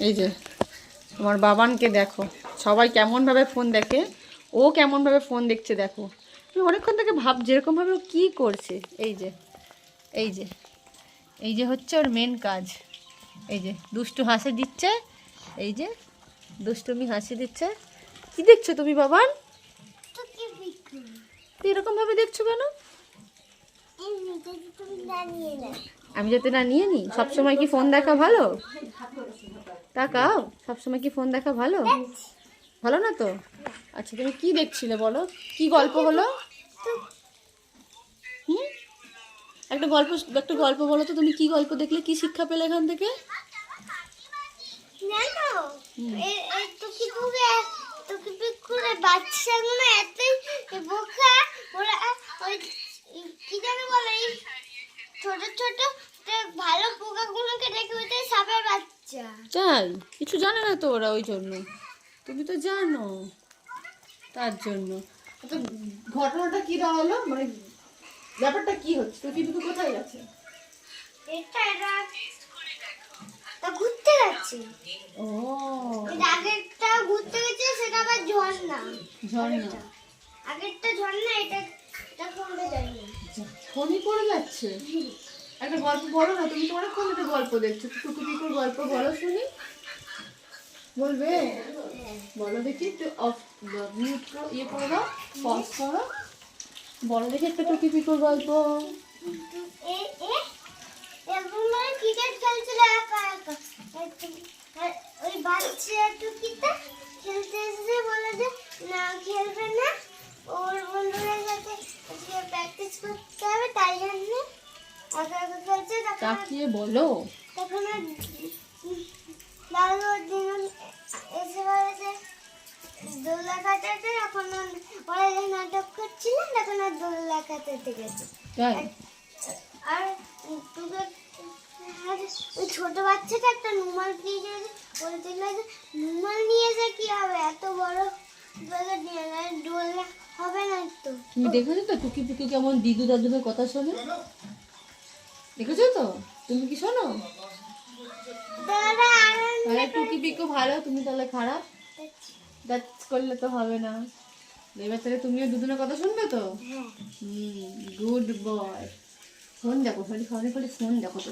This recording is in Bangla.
এই যে আমার বাবানকে দেখো, সবাই কেমনভাবে ফোন দেখে, ও কেমনভাবে ফোন দেখছে দেখো। আমি অনেকক্ষণ থেকে ভাবছি এরকমভাবে ও কী করছে। এই যে এই যে এই যে হচ্ছে ওর মেন কাজ। এই যে দুষ্টু হাসি দিচ্ছে, এই যে দুষ্টুমি হাসি দিচ্ছে। কি দেখছো তুমি বাবান? তুই এরকমভাবে দেখছো কেন? আমি যাতে না নিয়ে নিই। সবসময় কি ফোন দেখা ভালো? তাকাও, সবসময় কি ফোন দেখা ভালো? ভালো না তো। আচ্ছা তুমি কি দেখছিলে বলো, কি গল্প হলো? হুম, একটা গল্প বলো তো, তুমি কি গল্প দেখলে, কি শিক্ষা পেলে এখান থেকে? বাচ্চাগুলো এতই বোকা, ওরা ওই কি জানি বলে, ছোট ছোট ভালো পোকাগুলোকে দেখে ওইটাই সাপের বাচ্চা। তাই কিছু জানে না তো ওরা, ওই জন্য। তুমি তো জানো, তার জন্য। তো ঘটনাটা কি হলো, মানে ব্যাপারটা কি হচ্ছে? তো কিন্তু কোথায় গেছে? তা ঘুরতে গেছে। ও, আগেরটা ঘুরতে গেছে, সেটা আবার ঝর্ণা। ঝর্ণা। আগেরটা ঝর্ণা, এটা কোনটা জানি না। ফোনই পড়ে যাচ্ছে। একটা গল্প বলো না, তুমি তো অনেকক্ষণ ধরে গল্প দেখছো। টুকু পিকুর গল্প বলো শুনি। বলবে? বলো দেখি, একটু অফ মিউট করো, ইয়ে করে দাও, পজ করো। বলো দেখি একটা টুকি পিকুর গল্প। ক্রিকেট খেলছিল একা একা, ওই বাচ্চা টুকিটা খেলতে এসে বলে যে না খেলবে না, ওর বন্ধুদের সাথে প্র্যাকটিস করতে হবে, তাই জন্য একা একা খেলছে। তাকিয়ে বলো। তখন দাদু দিন এসে বলে যে দোলা কাটাতে, এখন ওরা যে নাটক করছিলেন তখন আর দোলা কাটাতে গেছে। আর ওই ছোট বাচ্চাটা একটা রুমাল দিয়ে বলছিল যে রুমাল নিয়ে যে কি হবে, এত বড় দোলনা হবে না। তো তুমি দেখেছো তো টুকি পিকু কেমন দিদু দাদুদের কথা শোনে? দেখেছো তো? তুমি কি শোনো? তাহলে টুকি পিকু ভালো, তুমি তাহলে খারাপ? দ্যাট করলে তো হবে না। এবার তাহলে তুমিও দুজনের কথা শুনবে তো? Good boy. ফোন দেখো, ফোন দেখো।